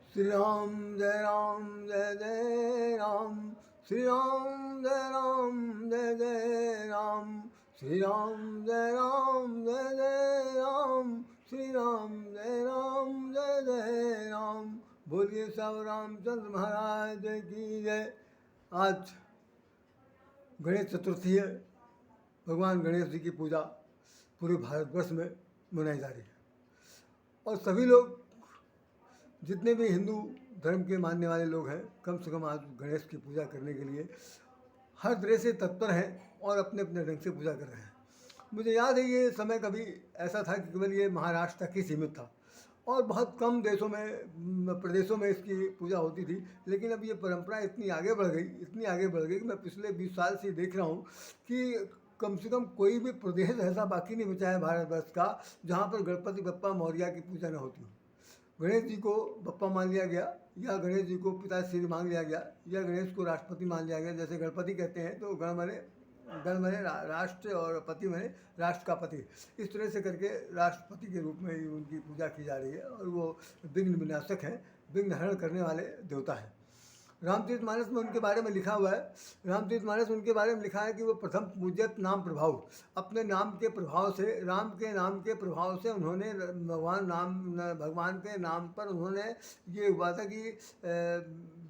श्री राम जय जय राम, श्री राम जय जय राम, श्री राम जय जय राम, श्री राम जय जय राम। बोलिए सब रामचंद्र महाराज की जय। आज गणेश चतुर्थी है। भगवान गणेश जी की पूजा पूरे भारतवर्ष में मनाई जा रही है और सभी लोग, जितने भी हिंदू धर्म के मानने वाले लोग हैं, कम से कम आज गणेश की पूजा करने के लिए हर तरह से तत्पर हैं और अपने अपने ढंग से पूजा कर रहे हैं। मुझे याद है ये समय कभी ऐसा था कि केवल ये महाराष्ट्र तक ही सीमित था और बहुत कम देशों में, प्रदेशों में इसकी पूजा होती थी। लेकिन अब ये परंपरा इतनी आगे बढ़ गई कि मैं पिछले 20 साल से देख रहा हूँ कि कम से कम कोई भी प्रदेश ऐसा बाकी नहीं बचा है भारतवर्ष का जहाँ पर गणपति बप्पा मौर्य की पूजा न होती हो। गणेश जी को बप्पा मान लिया गया, या गणेश जी को पिताश्री मान लिया गया, या गणेश को राष्ट्रपति मान लिया गया। जैसे गणपति कहते हैं तो गण माने राष्ट्र और पति माने राष्ट्र का पति। इस तरह से करके राष्ट्रपति के रूप में ही उनकी पूजा की जा रही है और वो विघ्न विनाशक हैं, विघ्न हरण करने वाले देवता हैं। रामचरितमानस में उनके बारे में लिखा हुआ है, रामचरितमानस उनके बारे में लिखा है कि वो प्रथम पूज्यत नाम प्रभाव, अपने नाम के प्रभाव से, राम के नाम के प्रभाव से उन्होंने भगवान के नाम पर उन्होंने ये हुआ था कि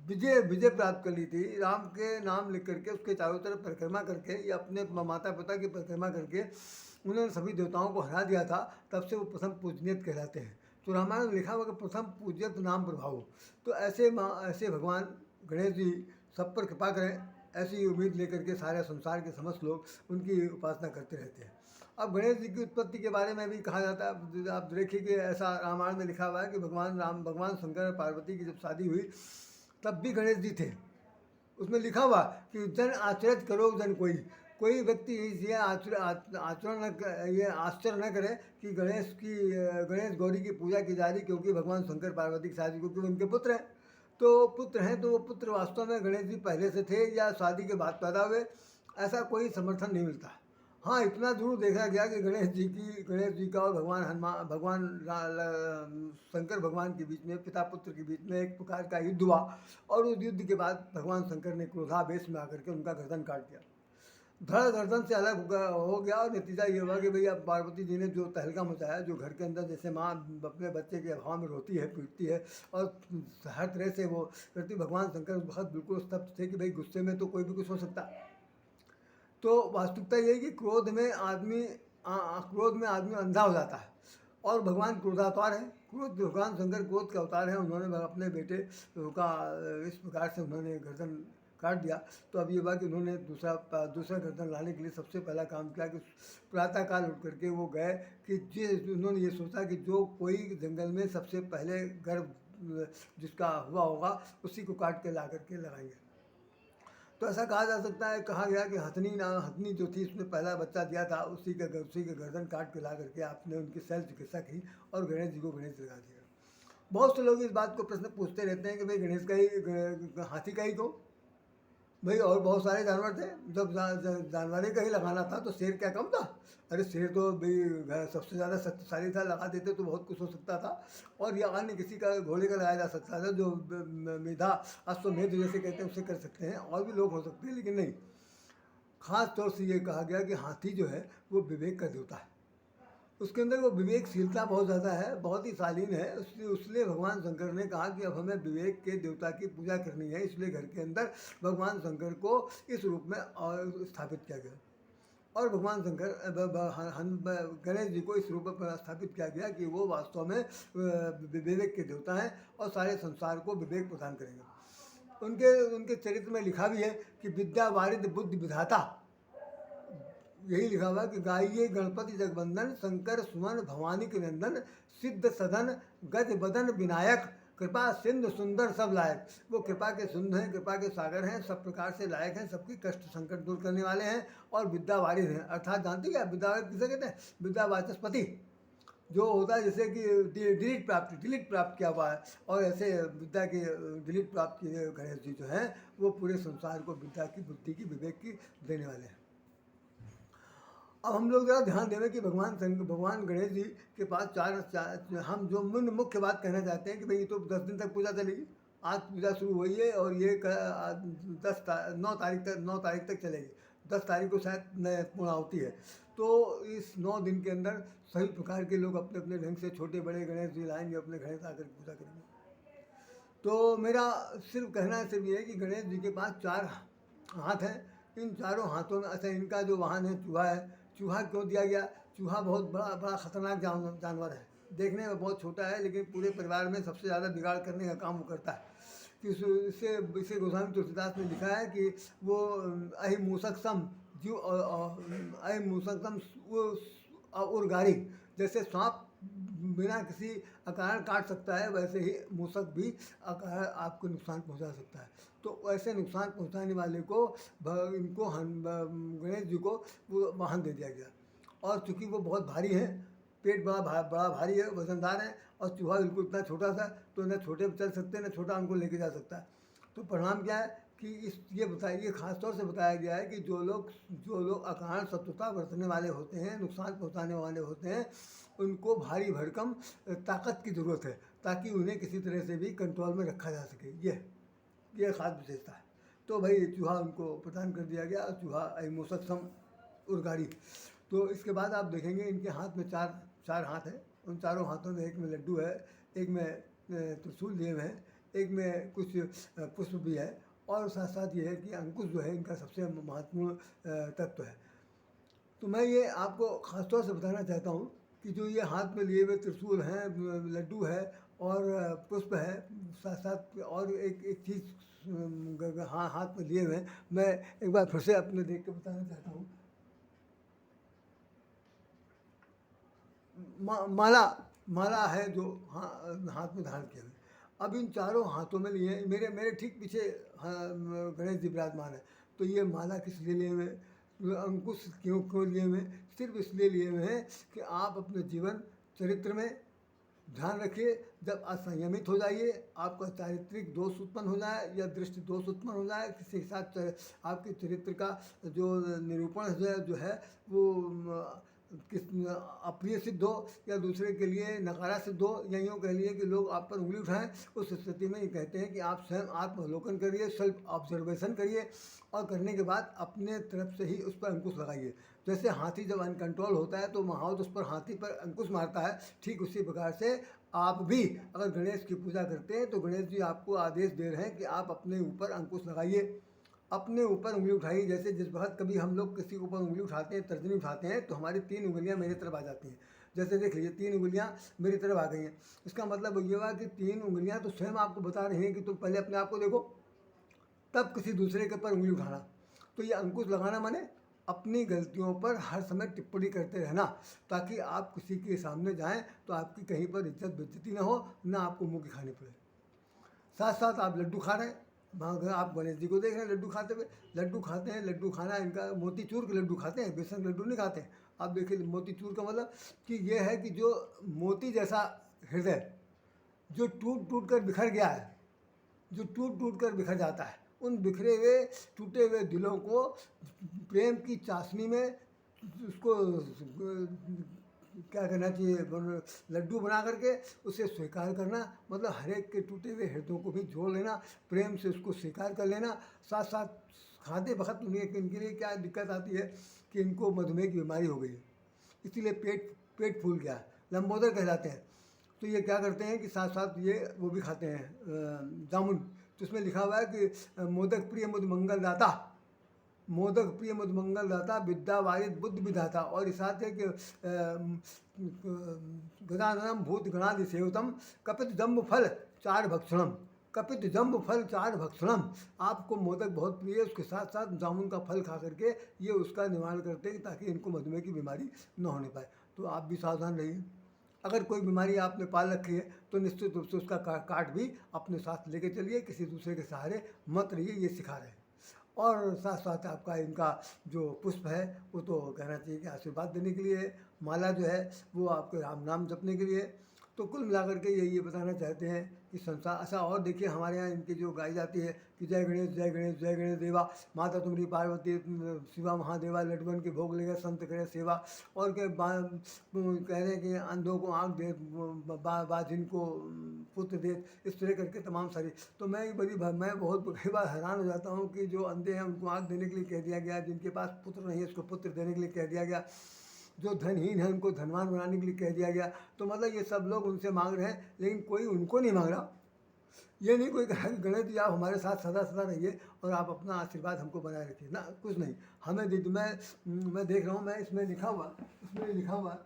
विजय प्राप्त कर ली थी। राम के नाम लिख करके उसके चारों तरफ परिक्रमा करके या अपने माता पिता की परिक्रमा करके उन्होंने सभी देवताओं को हरा दिया था। तब से वो प्रथम पूजनीयत कहलाते हैं। तो रामायण में लिखा हुआ कि प्रथम पूज्यत नाम प्रभाव। तो ऐसे भगवान गणेश जी सब पर कृपा करें, ऐसी उम्मीद लेकर के सारे संसार के समस्त लोग उनकी उपासना करते रहते हैं। अब गणेश जी की उत्पत्ति के बारे में भी कहा जाता है। आप देखिए कि ऐसा रामायण में लिखा हुआ है कि भगवान शंकर और पार्वती की जब शादी हुई तब भी गणेश जी थे। उसमें लिखा हुआ कि जन आचरित करो जन कोई व्यक्ति ये आश्चर्य न करे कि गणेश गौरी की पूजा की जा रही, क्योंकि भगवान शंकर पार्वती की शादी, क्योंकि उनके पुत्र हैं। तो वो पुत्र वास्तव में गणेश जी पहले से थे या शादी के बाद पैदा हुए, ऐसा कोई समर्थन नहीं मिलता। हाँ, इतना जरूर देखा गया कि गणेश जी का और शंकर भगवान के बीच में, पिता पुत्र के बीच में एक प्रकार का युद्ध हुआ और उस युद्ध के बाद भगवान शंकर ने क्रोधावेश में आकर के उनका गर्दन काट दिया। धड़ गर्दन से अलग हो गया और नतीजा ये हुआ कि भैया पार्वती जी ने जो तहलका मचाया, जो घर के अंदर जैसे माँ अपने बच्चे के अभाव में रोती है, पीटती है और हर तरह से वो करती, भगवान शंकर बहुत बिल्कुल स्तब्ध थे कि भाई गुस्से में तो कोई भी कुछ हो सकता। तो वास्तविकता ये है कि क्रोध में आदमी अंधा हो जाता है और भगवान क्रोधावतार है। भगवान शंकर क्रोध का अवतार है। उन्होंने अपने बेटे का इस प्रकार से उन्होंने गर्दन काट दिया। तो अब ये हुआ कि उन्होंने दूसरा गर्दन लाने के लिए सबसे पहला काम किया कि प्रातःकाल उठ करके वो गए कि उन्होंने ये सोचा कि जो कोई जंगल में सबसे पहले गर्भ जिसका हुआ होगा उसी को काट के ला करके लगाएंगे। तो ऐसा कहा जा सकता है, कहा गया कि हथनी जो थी उसने पहला बच्चा दिया था, उसी के गर्दन काट के ला करके आपने उनकी शैल चिकित्सा की और गणेश जी को गणेश लगा दिया। बहुत से लोग इस बात को प्रश्न पूछते रहते हैं कि भाई गणेश का ही हाथी का ही क्यों भाई, और बहुत सारे जानवर थे। जब जानवरे का ही लगाना था तो शेर क्या कम था? अरे शेर तो भाई सबसे ज़्यादा शक्तिशाली था, लगा देते तो बहुत कुछ हो सकता था। और या अन्य किसी का घोड़े का लगाया जा सकता था, जो मेधा अश्वमेध जैसे कहते हैं उसे कर सकते हैं, और भी लोग हो सकते हैं, लेकिन नहीं। खास तौर से ये कहा गया कि हाथी जो है वो विवेक का देवता है। उसके अंदर वो विवेकशीलता बहुत ज़्यादा है, बहुत ही शालीन है। उसलिए भगवान शंकर ने कहा कि अब हमें विवेक के देवता की पूजा करनी है। इसलिए घर के अंदर भगवान शंकर को इस रूप में स्थापित किया गया और भगवान शंकर गणेश जी को इस रूप में स्थापित किया गया कि वो वास्तव में विवेक के देवता हैं और सारे संसार को विवेक प्रदान करेंगे। उनके चरित्र में लिखा भी है कि विद्या वारिद बुद्धि विधाता, यही लिखा हुआ कि गाइए गणपति जगवंदन, शंकर सुमन भवानी के नंदन, सिद्ध सदन गज बदन विनायक, कृपा सिंधु सुंदर सब लायक। वो कृपा के सिंधु हैं, कृपा के सागर हैं, सब प्रकार से लायक हैं, सबकी कष्ट संकट दूर करने वाले हैं और विद्या वारिद हैं। अर्थात जानते क्या विद्या किसे कहते हैं? विद्या वाचस्पति जो होता है, जैसे कि डिलीट प्राप्त किया हुआ है, और ऐसे विद्या के डिलीट प्राप्त किए गणेश जी जो हैं वो पूरे संसार को विद्या की, बुद्धि की, विवेक की देने वाले हैं। अब हम लोग ज़रा ध्यान देवें कि भगवान गणेश जी के पास हम जो मुख्य बात कहना चाहते हैं कि भाई ये तो 10 दिन तक पूजा चलेगी। आज पूजा शुरू हुई है और ये 9 तारीख तक चलेगी। 10 तारीख को शायद पूर्णाहुति है। तो इस 9 दिन के अंदर सभी प्रकार के लोग अपने अपने ढंग से छोटे बड़े गणेश जी लाएंगे, अपने गणेश आकर पूजा करेंगे। तो मेरा सिर्फ कहना सिर्फ ये है कि गणेश जी के पास 4 हाथ हैं। इन चारों हाथों में अच्छा इनका जो वाहन है चूहा है। चूहा क्यों दिया गया? चूहा बहुत बड़ा बड़ा खतरनाक जानवर है। देखने में बहुत छोटा है लेकिन पूरे परिवार में सबसे ज़्यादा बिगाड़ करने का काम वो करता है। कि इसे इसे गोस्वामी तुलसीदास ने लिखा है कि वो अहिमूसक सम जीव अहिमूसक सम उर्गारी, जैसे सांप बिना किसी अकारण काट सकता है वैसे ही मूसक भी अकारण आपको नुकसान पहुंचा सकता है। तो ऐसे नुकसान पहुंचाने वाले को इनको गणेश जी को वो वाहन दे दिया गया। और चूँकि वो बहुत भारी है, पेट बड़ा भारी है, वजनदार है, और चूहा बिल्कुल इतना छोटा सा, तो न छोटे चल सकते हैं न छोटा उनको लेके जा सकता है। तो परिणाम क्या है कि ये खास तौर से बताया गया है कि जो लोग अकारण शत्रुता बरतने वाले होते हैं, नुकसान पहुंचाने वाले होते हैं, उनको भारी भरकम ताकत की ज़रूरत है ताकि उन्हें किसी तरह से भी कंट्रोल में रखा जा सके। ये खास विशेषता है। तो भाई चूहा उनको प्रदान कर दिया गया, चूहा अहिमूसक सम उर्गारी। तो इसके बाद आप देखेंगे इनके हाथ में चार हाथ हैं। उन चारों हाथों में एक में लड्डू है, एक में त्रिशूल लिए हुए हैं, एक में कुछ पुष्प भी है, और साथ साथ ये है कि अंकुश जो है इनका सबसे महत्वपूर्ण तत्व है। तो मैं ये आपको खासतौर से बताना चाहता हूँ कि जो ये हाथ में लिए हुए त्रिशूल हैं, लड्डू है और पुष्प है, साथ साथ और एक चीज़ हाथ में लिए हुए हैं, मैं एक बार फिर से अपने देख के बताना चाहता हूँ। माला है जो हाथ में धारण किए हुए। अब इन चारों हाथों में लिए मेरे ठीक पीछे गणेश जी विराजमान है। तो ये माला किस लिए लिए हुए हैं? अंकुश क्यों लिए हुए हैं? सिर्फ इसलिए लिए हुए हैं कि आप अपने जीवन चरित्र में ध्यान रखिए, जब असंयमित हो जाइए, आपका चारित्रिक दोष उत्पन्न हो जाए या दृष्टि दोष उत्पन्न हो जाए, किसी के साथ आपके चरित्र का जो निरूपण जो है वो किस अप्रिय सिद्ध हो या दूसरे के लिए नकारा सिद्ध हो, या यूँ कह लिए कि लोग आप पर उंगली उठाएं, उस स्थिति में ये कहते हैं कि आप स्वयं आत्मावलोकन करिए, सेल्फ ऑब्जर्वेशन करिए, और करने के बाद अपने तरफ से ही उस पर अंकुश लगाइए। जैसे हाथी जब अनकंट्रोल होता है तो माहौल उस पर हाथी पर अंकुश मारता है, ठीक उसी प्रकार से आप भी अगर गणेश की पूजा करते हैं तो गणेश जी आपको आदेश दे रहे हैं कि आप अपने ऊपर अंकुश लगाइए, अपने ऊपर उंगली उठाइए। जैसे जिस वक्त कभी हम लोग किसी के ऊपर उंगली उठाते हैं, तर्जनी उठाते हैं, तो हमारी 3 उंगलियां मेरी तरफ आ जाती हैं। जैसे देख लीजिए 3 उंगलियां मेरी तरफ आ गई हैं। इसका मतलब ये हुआ कि 3 उंगलियां तो स्वयं आपको बता रही हैं कि तुम पहले अपने आप को देखो, तब किसी दूसरे के ऊपर उंगली उठाना। तो ये अंकुश लगाना माने अपनी गलतियों पर हर समय टिप्पणी करते रहना, ताकि आप किसी के सामने जाएं तो आपकी कहीं पर इज्जत बेइज्जती ना हो, ना आपको मुँह की खानी पड़े। साथ साथ आप लड्डू खा रहे हैं, वहाँ आप गणेश जी को देख रहे हैं लड्डू खाते हुए। लड्डू खाते हैं, लड्डू खाना इनका मोतीचूर के लड्डू खाते हैं, बेसन लड्डू नहीं खाते हैं। आप देखिए मोतीचूर का मतलब कि ये है कि जो मोती जैसा हृदय जो टूट टूट कर बिखर गया है, जो टूट टूट कर बिखर जाता है, उन बिखरे हुए टूटे हुए दिलों को प्रेम की चाशनी में उसको क्या करना चाहिए, लड्डू बना करके उसे स्वीकार करना। मतलब हर एक के टूटे हुए हृदयों को भी जोड़ लेना, प्रेम से उसको स्वीकार कर लेना। साथ साथ खाते वक्त इनके लिए क्या दिक्कत आती है कि इनको मधुमेह की बीमारी हो गई है, इसीलिए पेट फूल गया, लंबोदर कहलाते हैं। तो ये क्या करते हैं कि साथ साथ ये वो भी खाते हैं जामुन। तो इसमें लिखा हुआ है कि मोदक प्रिय मुद मंगल दाता, मोदक प्रिय मुद मंगल दाता, विद्या वारिद बुद्ध विधाता। और इस साथ है कि गदानम भूत गणादि सेवतम कपित जम्ब फल 4 भक्षणम, कपित जम्ब फल 4 भक्षणम। आपको मोदक बहुत प्रिय है, उसके साथ साथ जामुन का फल खा करके ये उसका निवारण करते हैं ताकि इनको मधुमेह की बीमारी न होने पाए। तो आप भी सावधान रहिए। अगर कोई बीमारी आपने पाल रखी है तो निश्चित रूप से उसका कार्ड भी अपने साथ लेके चलिए, किसी दूसरे के सहारे मत रहिए, ये सिखा रहे हैं। और साथ साथ आपका इनका जो पुष्प है वो तो कहना चाहिए कि आशीर्वाद देने के लिए है, माला जो है वो आपके राम नाम जपने के लिए है। तो कुल मिलाकर के ये बताना चाहते हैं कि संसार ऐसा। और देखिए हमारे यहाँ इनकी जो गाई जाती है कि जय गणेश जय गणेश जय गणेश देवा, माता तुम्हारी पार्वती शिवा महादेवा, लड्डुअन के भोग लेगा संत करे सेवा। और के कह रहे हैं कि अंधों को आँख दे, बाजिन को पुत्र दे, इस तरह करके तमाम सारी। तो मैं बहुत कई बार हैरान हो जाता हूँ कि जो अंधे हैं उनको आँख देने के लिए कह दिया गया, जिनके पास पुत्र नहीं है उसको पुत्र देने के लिए कह दिया गया, जो धनहीन है उनको धनवान बनाने के लिए कह दिया गया। तो मतलब ये सब लोग उनसे मांग रहे हैं, लेकिन कोई उनको नहीं मांग रहा। ये नहीं कोई कहा कि गणेश जी आप हमारे साथ सदा सदा रहिए और आप अपना आशीर्वाद हमको बनाए रखिए ना, कुछ नहीं। हमें मैं देख रहा हूँ, मैं इसमें लिखा हुआ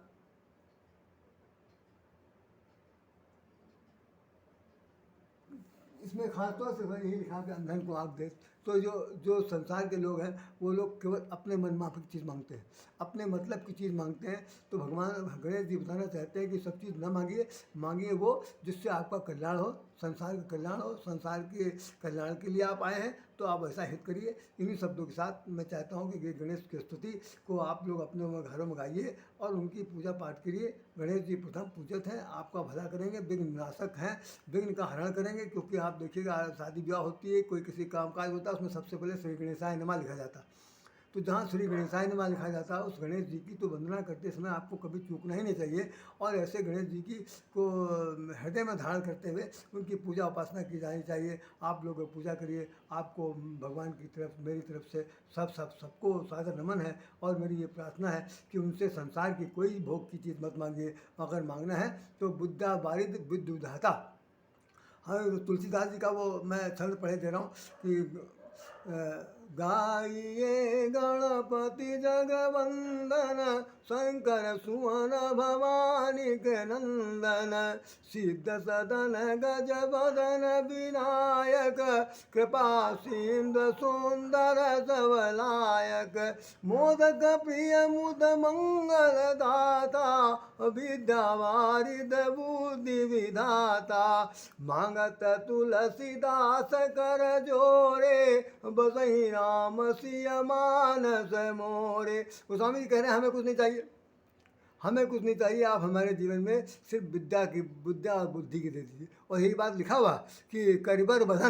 इसमें खासतौर से यही लिखा कि अंधन को आँख दे। तो जो जो संसार के लोग हैं वो लोग केवल अपने मन माफिक चीज़ मांगते हैं, अपने मतलब की चीज़ मांगते हैं। तो भगवान गणेश जी बताना चाहते हैं कि सब चीज़ न मांगिए, मांगिए वो जिससे आपका कल्याण हो, संसार का कल्याण हो। संसार के कल्याण के लिए आप आए हैं तो आप ऐसा हित करिए। इन्हीं शब्दों के साथ मैं चाहता हूँ कि गणेश की स्तुति को आप लोग अपने घरों में गाइए और उनकी पूजा पाठ करिए। गणेश जी प्रथम पूजित हैं, आपका भला करेंगे, विघ्न विनाशक हैं, विघ्न का हरण करेंगे। क्योंकि आप देखिएगा शादी ब्याह होती है, कोई किसी काम काज होता है, उसमें सबसे पहले श्री गणेशाय नमः लिखा जाता है। तो जहाँ श्री गणेशाय नमः लिखा जाता है उस गणेश जी की तो वंदना करते समय आपको कभी चूकना ही नहीं चाहिए। और ऐसे गणेश जी की को हृदय में धारण करते हुए उनकी पूजा उपासना की जानी चाहिए। आप लोग पूजा करिए। आपको भगवान की तरफ मेरी तरफ से सबको सादर नमन है। और मेरी ये प्रार्थना है कि उनसे संसार की कोई भोग की चीज़ मत मांगिए, अगर मांगना है तो बुद्धा वारिद विद्युधाता। हाँ, तुलसीदास जी का वो मैं छंद पढ़े दे रहा हूँ कि गाइए गणपति जगवंदन, शंकर सुवन भवानी के नंदन, सिद्ध सदन गज बदन विनायक, कृपा सिंधु सुंदर सबलायक, मोदक प्रिय मुद मंगल दाता, विद्या वारिद बुद्धि विधाता, मांगत तुलसीदास कर जोरे, बसई राम सिया मानस मोरे। गोस्वामी जी कह रहे हैं हमें कुछ नहीं चाहिए, हमें कुछ नहीं चाहिए, आप हमारे जीवन में सिर्फ विद्या और बुद्धि की दे दीजिए। और यही बात लिखा हुआ कि करिबर बधन